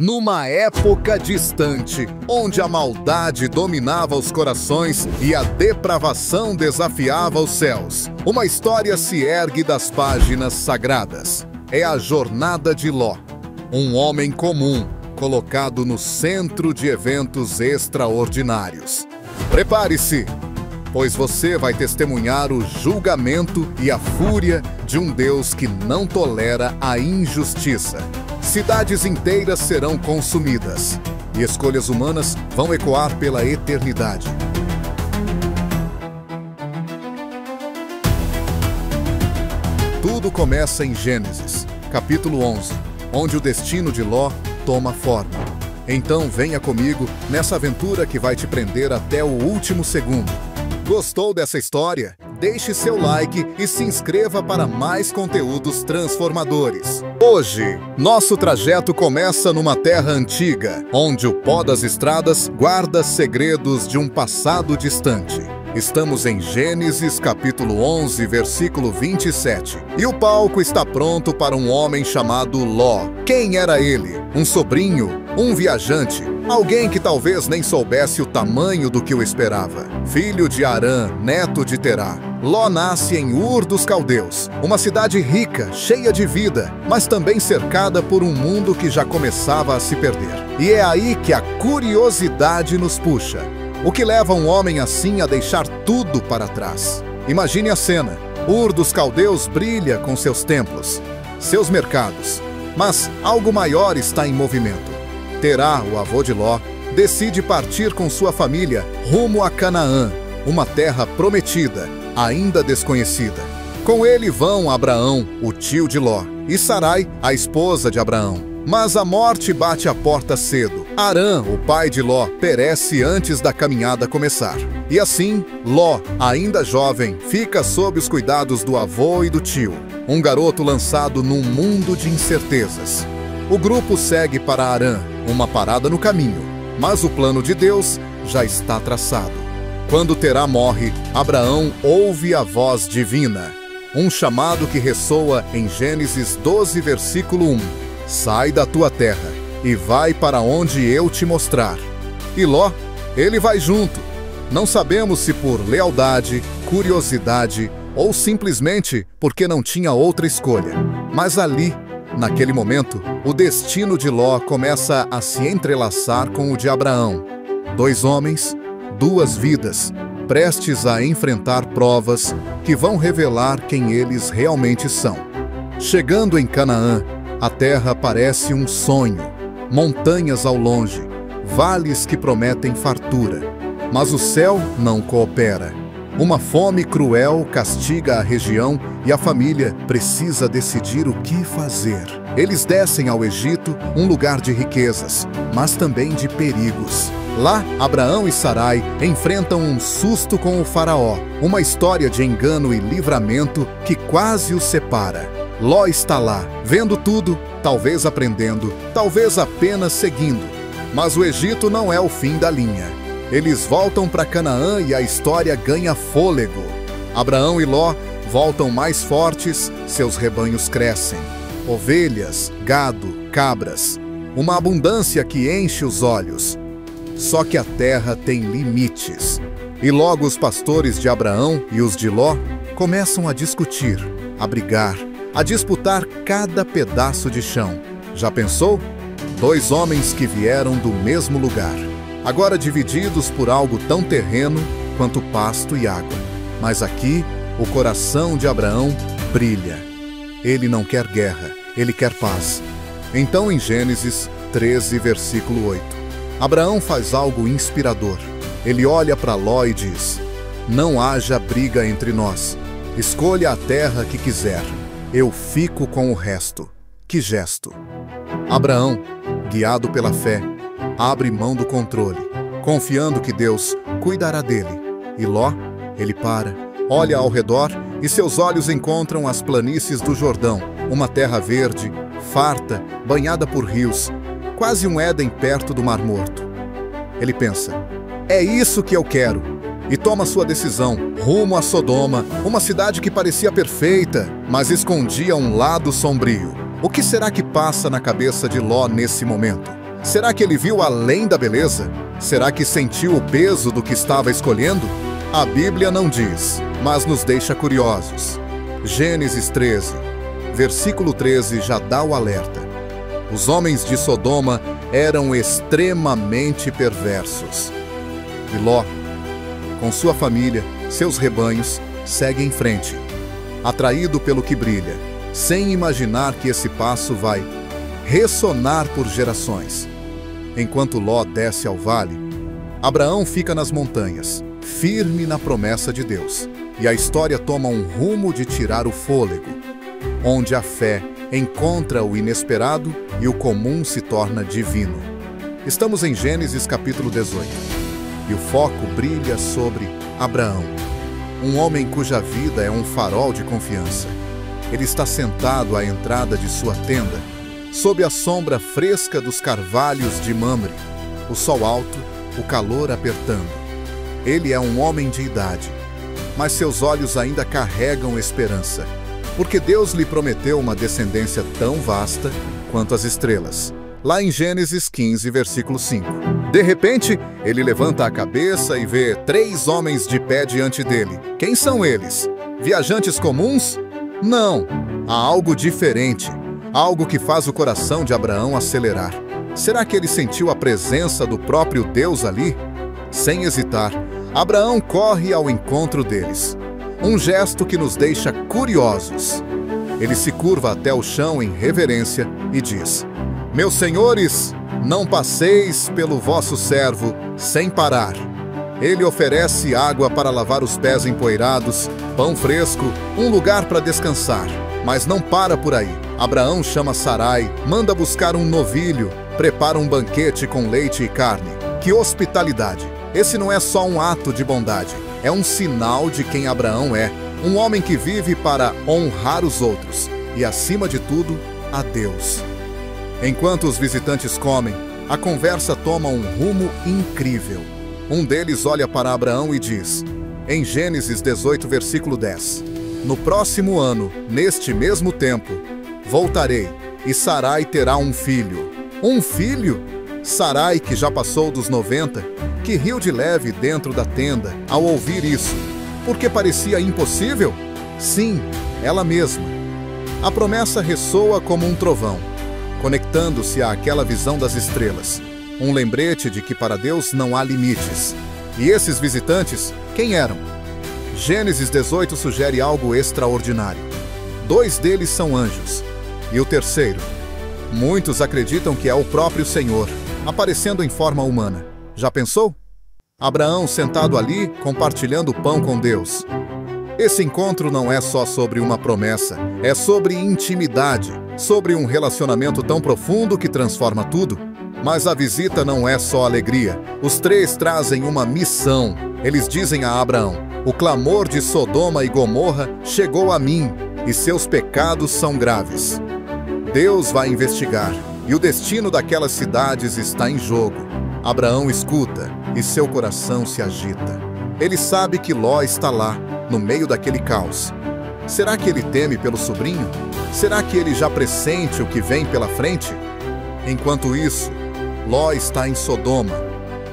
Numa época distante, onde a maldade dominava os corações e a depravação desafiava os céus, uma história se ergue das páginas sagradas. É a jornada de Ló, um homem comum, colocado no centro de eventos extraordinários. Prepare-se, pois você vai testemunhar o julgamento e a fúria de um Deus que não tolera a injustiça. Cidades inteiras serão consumidas e escolhas humanas vão ecoar pela eternidade. Tudo começa em Gênesis, capítulo 11, onde o destino de Ló toma forma. Então venha comigo nessa aventura que vai te prender até o último segundo. Gostou dessa história? Deixe seu like e se inscreva para mais conteúdos transformadores. Hoje, nosso trajeto começa numa terra antiga, onde o pó das estradas guarda segredos de um passado distante. Estamos em Gênesis capítulo 11, versículo 27. E o palco está pronto para um homem chamado Ló. Quem era ele? Um sobrinho? Um viajante? Alguém que talvez nem soubesse o tamanho do que o esperava. Filho de Arã, neto de Terá. Ló nasce em Ur dos Caldeus, uma cidade rica, cheia de vida, mas também cercada por um mundo que já começava a se perder. E é aí que a curiosidade nos puxa. O que leva um homem assim a deixar tudo para trás? Imagine a cena. Ur dos Caldeus brilha com seus templos, seus mercados. Mas algo maior está em movimento. Terá, o avô de Ló, decide partir com sua família rumo a Canaã, uma terra prometida, ainda desconhecida. Com ele vão Abraão, o tio de Ló, e Sarai, a esposa de Abraão. Mas a morte bate à porta cedo. Arã, o pai de Ló, perece antes da caminhada começar. E assim, Ló, ainda jovem, fica sob os cuidados do avô e do tio. Um garoto lançado num mundo de incertezas. O grupo segue para Arã, uma parada no caminho. Mas o plano de Deus já está traçado. Quando Terá morre, Abraão ouve a voz divina. Um chamado que ressoa em Gênesis 12, versículo 1. Sai da tua terra e vai para onde eu te mostrar. E Ló, ele vai junto. Não sabemos se por lealdade, curiosidade ou simplesmente porque não tinha outra escolha. Mas ali, naquele momento, o destino de Ló começa a se entrelaçar com o de Abraão. Dois homens, duas vidas, prestes a enfrentar provas que vão revelar quem eles realmente são. Chegando em Canaã, a terra parece um sonho, montanhas ao longe, vales que prometem fartura. Mas o céu não coopera. Uma fome cruel castiga a região e a família precisa decidir o que fazer. Eles descem ao Egito, um lugar de riquezas, mas também de perigos. Lá, Abraão e Sarai enfrentam um susto com o faraó, uma história de engano e livramento que quase os separa. Ló está lá, vendo tudo, talvez aprendendo, talvez apenas seguindo. Mas o Egito não é o fim da linha. Eles voltam para Canaã e a história ganha fôlego. Abraão e Ló voltam mais fortes, seus rebanhos crescem. Ovelhas, gado, cabras. Uma abundância que enche os olhos. Só que a terra tem limites. E logo os pastores de Abraão e os de Ló começam a discutir, a brigar, a disputar cada pedaço de chão. Já pensou? Dois homens que vieram do mesmo lugar, agora divididos por algo tão terreno quanto pasto e água. Mas aqui, o coração de Abraão brilha. Ele não quer guerra, ele quer paz. Então, em Gênesis 13, versículo 8, Abraão faz algo inspirador. Ele olha para Ló e diz: não haja briga entre nós. Escolha a terra que quiser. Eu fico com o resto. Que gesto! Abraão, guiado pela fé, abre mão do controle, confiando que Deus cuidará dele. E Ló, ele para, olha ao redor e seus olhos encontram as planícies do Jordão, uma terra verde, farta, banhada por rios, quase um Éden perto do Mar Morto. Ele pensa: é isso que eu quero. E toma sua decisão, rumo a Sodoma, uma cidade que parecia perfeita, mas escondia um lado sombrio. O que será que passa na cabeça de Ló nesse momento? Será que ele viu além da beleza? Será que sentiu o peso do que estava escolhendo? A Bíblia não diz, mas nos deixa curiosos. Gênesis 13, versículo 13 já dá o alerta. Os homens de Sodoma eram extremamente perversos. E Ló, com sua família, seus rebanhos, segue em frente, atraído pelo que brilha, sem imaginar que esse passo vai ressonar por gerações. Enquanto Ló desce ao vale, Abraão fica nas montanhas, firme na promessa de Deus. E a história toma um rumo de tirar o fôlego, onde a fé encontra o inesperado e o comum se torna divino. Estamos em Gênesis capítulo 18, e o foco brilha sobre Abraão, um homem cuja vida é um farol de confiança. Ele está sentado à entrada de sua tenda, sob a sombra fresca dos carvalhos de Mamre, o sol alto, o calor apertando. Ele é um homem de idade, mas seus olhos ainda carregam esperança, porque Deus lhe prometeu uma descendência tão vasta quanto as estrelas. Lá em Gênesis 15, versículo 5. De repente, ele levanta a cabeça e vê 3 homens de pé diante dele. Quem são eles? Viajantes comuns? Não, há algo diferente, algo que faz o coração de Abraão acelerar. Será que ele sentiu a presença do próprio Deus ali? Sem hesitar, Abraão corre ao encontro deles. Um gesto que nos deixa curiosos. Ele se curva até o chão em reverência e diz: Meus senhores, não passeis pelo vosso servo sem parar. Ele oferece água para lavar os pés empoeirados, pão fresco, um lugar para descansar. Mas não para por aí. Abraão chama Sarai, manda buscar um novilho, prepara um banquete com leite e carne. Que hospitalidade! Esse não é só um ato de bondade, é um sinal de quem Abraão é, um homem que vive para honrar os outros e, acima de tudo, a Deus. Enquanto os visitantes comem, a conversa toma um rumo incrível. Um deles olha para Abraão e diz, em Gênesis 18, versículo 10, No próximo ano, neste mesmo tempo, voltarei e Sarai terá um filho. Um filho? Sarai, que já passou dos 90, que riu de leve dentro da tenda ao ouvir isso, porque parecia impossível? Sim, ela mesma. A promessa ressoa como um trovão, conectando-se àquela visão das estrelas, um lembrete de que para Deus não há limites. E esses visitantes, quem eram? Gênesis 18 sugere algo extraordinário. 2 deles são anjos, e o terceiro, muitos acreditam que é o próprio Senhor, aparecendo em forma humana. Já pensou? Abraão sentado ali, compartilhando pão com Deus. Esse encontro não é só sobre uma promessa, é sobre intimidade, sobre um relacionamento tão profundo que transforma tudo. Mas a visita não é só alegria. Os 3 trazem uma missão. Eles dizem a Abraão, o clamor de Sodoma e Gomorra chegou a mim, e seus pecados são graves. Deus vai investigar, e o destino daquelas cidades está em jogo. Abraão escuta e seu coração se agita. Ele sabe que Ló está lá, no meio daquele caos. Será que ele teme pelo sobrinho? Será que ele já pressente o que vem pela frente? Enquanto isso, Ló está em Sodoma,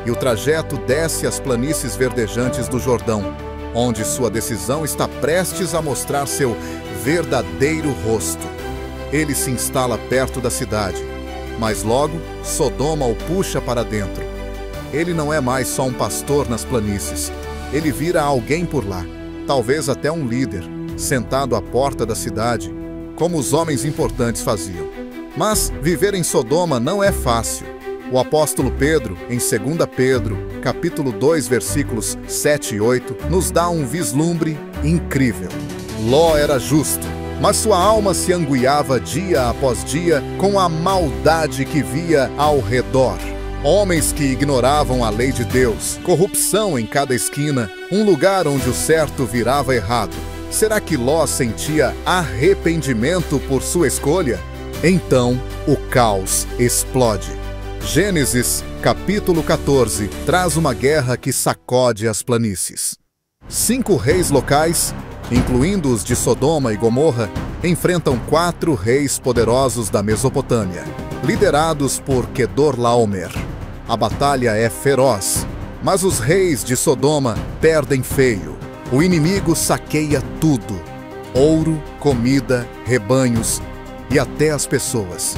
e o trajeto desce as planícies verdejantes do Jordão, onde sua decisão está prestes a mostrar seu verdadeiro rosto. Ele se instala perto da cidade, mas logo Sodoma o puxa para dentro. Ele não é mais só um pastor nas planícies. Ele vira alguém por lá, talvez até um líder, sentado à porta da cidade, como os homens importantes faziam. Mas viver em Sodoma não é fácil. O apóstolo Pedro, em 2 Pedro, capítulo 2, versículos 7 e 8, nos dá um vislumbre incrível. Ló era justo, mas sua alma se anguiava dia após dia com a maldade que via ao redor. Homens que ignoravam a lei de Deus, corrupção em cada esquina, um lugar onde o certo virava errado. Será que Ló sentia arrependimento por sua escolha? Então, o caos explode. Gênesis, capítulo 14, traz uma guerra que sacode as planícies. 5 reis locais, incluindo os de Sodoma e Gomorra, enfrentam 4 reis poderosos da Mesopotâmia. liderados por Kedorlaomer. A batalha é feroz, mas os reis de Sodoma perdem feio. O inimigo saqueia tudo: ouro, comida, rebanhos e até as pessoas.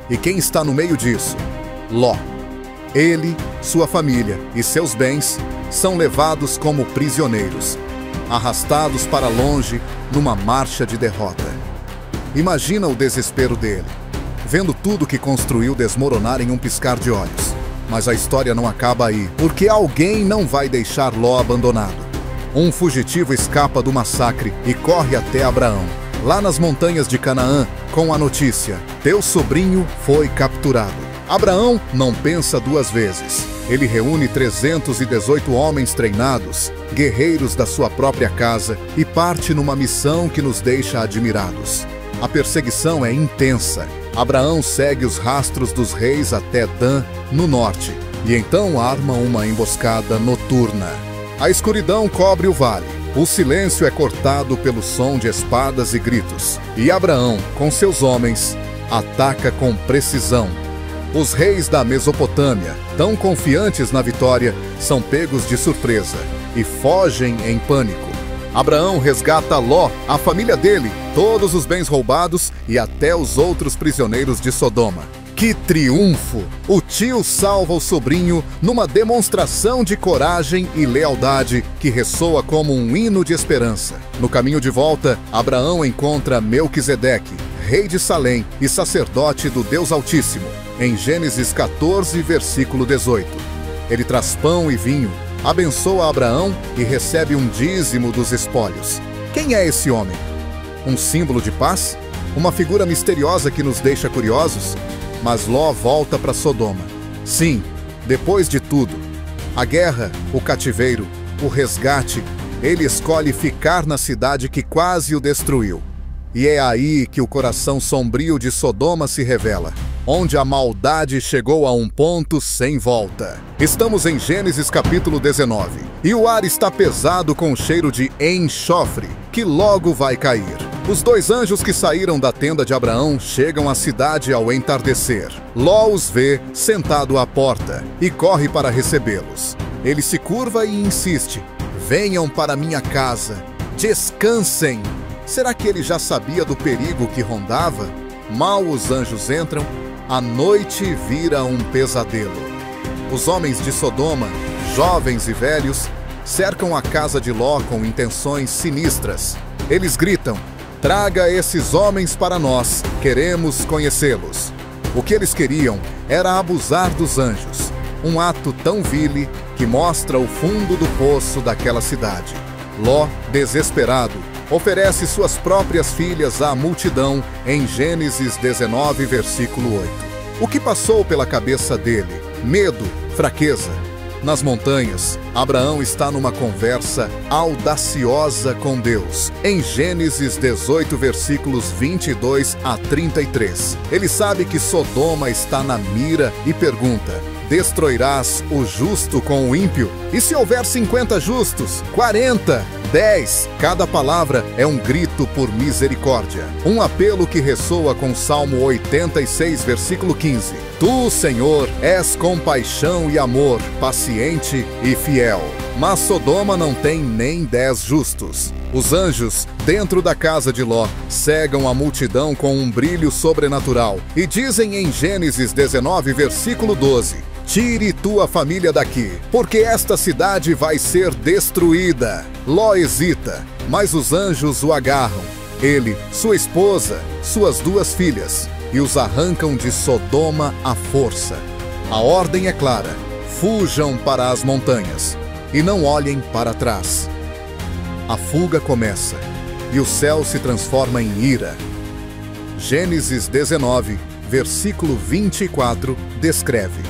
E quem está no meio disso? Ló. Ele, sua família e seus bens são levados como prisioneiros, arrastados para longe numa marcha de derrota. Imagina o desespero dele, vendo tudo que construiu desmoronar em um piscar de olhos. Mas a história não acaba aí, porque alguém não vai deixar Ló abandonado. Um fugitivo escapa do massacre e corre até Abraão, lá nas montanhas de Canaã, com a notícia: teu sobrinho foi capturado. Abraão não pensa duas vezes. Ele reúne 318 homens treinados, guerreiros da sua própria casa, e parte numa missão que nos deixa admirados. A perseguição é intensa. Abraão segue os rastros dos reis até Dan, no norte, e então arma uma emboscada noturna. A escuridão cobre o vale. O silêncio é cortado pelo som de espadas e gritos. E Abraão, com seus homens, ataca com precisão. Os reis da Mesopotâmia, tão confiantes na vitória, são pegos de surpresa e fogem em pânico. Abraão resgata Ló, a família dele, todos os bens roubados e até os outros prisioneiros de Sodoma. Que triunfo! O tio salva o sobrinho numa demonstração de coragem e lealdade que ressoa como um hino de esperança. No caminho de volta, Abraão encontra Melquisedeque, rei de Salém e sacerdote do Deus Altíssimo, em Gênesis 14, versículo 18. Ele traz pão e vinho, abençoa Abraão e recebe um dízimo dos espólios. Quem é esse homem? Um símbolo de paz? Uma figura misteriosa que nos deixa curiosos? Mas Ló volta para Sodoma. Sim, depois de tudo, a guerra, o cativeiro, o resgate, ele escolhe ficar na cidade que quase o destruiu. E é aí que o coração sombrio de Sodoma se revela, onde a maldade chegou a um ponto sem volta. Estamos em Gênesis capítulo 19, e o ar está pesado com o cheiro de enxofre, que logo vai cair. Os dois anjos que saíram da tenda de Abraão chegam à cidade ao entardecer. Ló os vê sentado à porta e corre para recebê-los. Ele se curva e insiste: venham para minha casa, descansem. Será que ele já sabia do perigo que rondava? Mal os anjos entram, a noite vira um pesadelo. Os homens de Sodoma, jovens e velhos, cercam a casa de Ló com intenções sinistras. Eles gritam: traga esses homens para nós, queremos conhecê-los. O que eles queriam era abusar dos anjos, um ato tão vile que mostra o fundo do poço daquela cidade. Ló, desesperado, oferece suas próprias filhas à multidão em Gênesis 19, versículo 8. O que passou pela cabeça dele? Medo, fraqueza. Nas montanhas, Abraão está numa conversa audaciosa com Deus. Em Gênesis 18, versículos 22 a 33. Ele sabe que Sodoma está na mira e pergunta: destruirás o justo com o ímpio? E se houver 50 justos? 40? 10. Cada palavra é um grito por misericórdia. Um apelo que ressoa com Salmo 86, versículo 15. Tu, Senhor, és compaixão e amor, paciente e fiel. Mas Sodoma não tem nem 10 justos. Os anjos, dentro da casa de Ló, cegam a multidão com um brilho sobrenatural e dizem em Gênesis 19, versículo 12: tire tua família daqui, porque esta cidade vai ser destruída. Ló hesita, mas os anjos o agarram. Ele, sua esposa, suas 2 filhas, e os arrancam de Sodoma à força. A ordem é clara: fujam para as montanhas e não olhem para trás. A fuga começa e o céu se transforma em ira. Gênesis 19, versículo 24, descreve: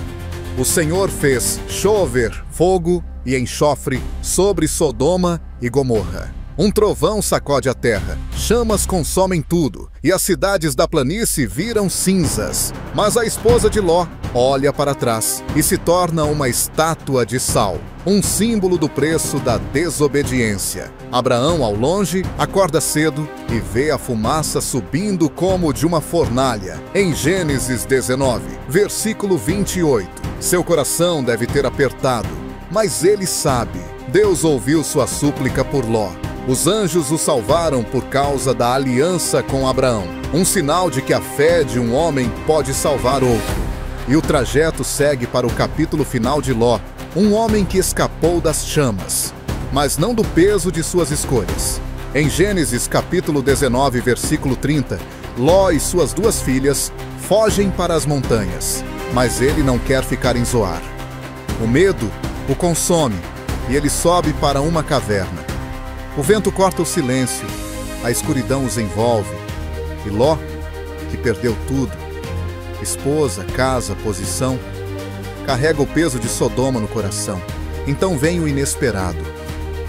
o Senhor fez chover fogo e enxofre sobre Sodoma e Gomorra. Um trovão sacode a terra, chamas consomem tudo, e as cidades da planície viram cinzas. Mas a esposa de Ló olha para trás e se torna uma estátua de sal, um símbolo do preço da desobediência. Abraão, ao longe, acorda cedo e vê a fumaça subindo como de uma fornalha. Em Gênesis 19, versículo 28. Seu coração deve ter apertado, mas ele sabe. Deus ouviu sua súplica por Ló. Os anjos o salvaram por causa da aliança com Abraão, um sinal de que a fé de um homem pode salvar outro. E o trajeto segue para o capítulo final de Ló, um homem que escapou das chamas, mas não do peso de suas escolhas. Em Gênesis capítulo 19, versículo 30, Ló e suas 2 filhas fogem para as montanhas, mas ele não quer ficar em Zoar. O medo o consome e ele sobe para uma caverna. O vento corta o silêncio, a escuridão os envolve, e Ló, que perdeu tudo, esposa, casa, posição, carrega o peso de Sodoma no coração. Então vem o inesperado.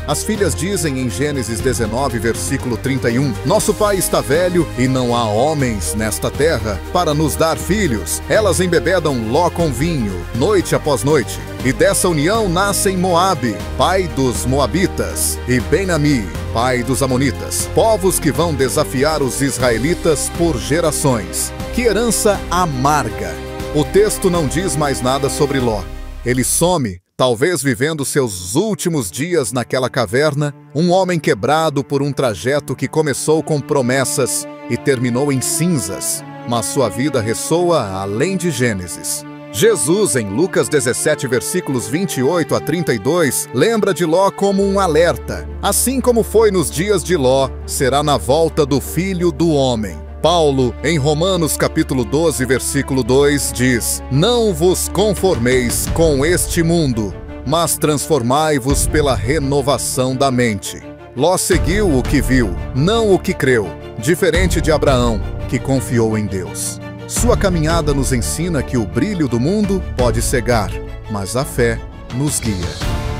As filhas dizem em Gênesis 19, versículo 31, nosso pai está velho e não há homens nesta terra para nos dar filhos. Elas embebedam Ló com vinho, noite após noite. E dessa união nascem Moabe, pai dos Moabitas, e Ben-Ami, pai dos Amonitas, povos que vão desafiar os israelitas por gerações. Que herança amarga! O texto não diz mais nada sobre Ló. Ele some, talvez vivendo seus últimos dias naquela caverna, um homem quebrado por um trajeto que começou com promessas e terminou em cinzas, mas sua vida ressoa além de Gênesis. Jesus, em Lucas 17, versículos 28 a 32, lembra de Ló como um alerta. Assim como foi nos dias de Ló, será na volta do Filho do Homem. Paulo, em Romanos capítulo 12, versículo 2, diz: não vos conformeis com este mundo, mas transformai-vos pela renovação da mente. Ló seguiu o que viu, não o que creu, diferente de Abraão, que confiou em Deus. Sua caminhada nos ensina que o brilho do mundo pode cegar, mas a fé nos guia.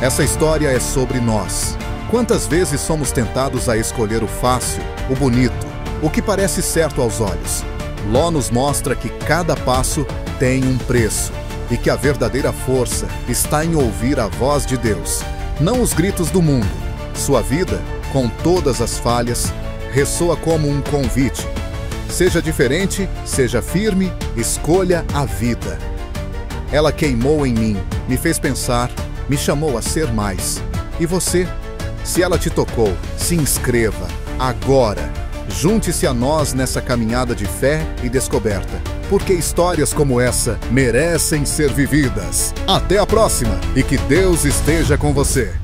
Essa história é sobre nós. Quantas vezes somos tentados a escolher o fácil, o bonito, o que parece certo aos olhos? Ló nos mostra que cada passo tem um preço e que a verdadeira força está em ouvir a voz de Deus, não os gritos do mundo. Sua vida, com todas as falhas, ressoa como um convite. Seja diferente, seja firme, escolha a vida. Ela queimou em mim, me fez pensar, me chamou a ser mais. E você? Se ela te tocou, se inscreva, agora. Junte-se a nós nessa caminhada de fé e descoberta, porque histórias como essa merecem ser vividas. Até a próxima e que Deus esteja com você.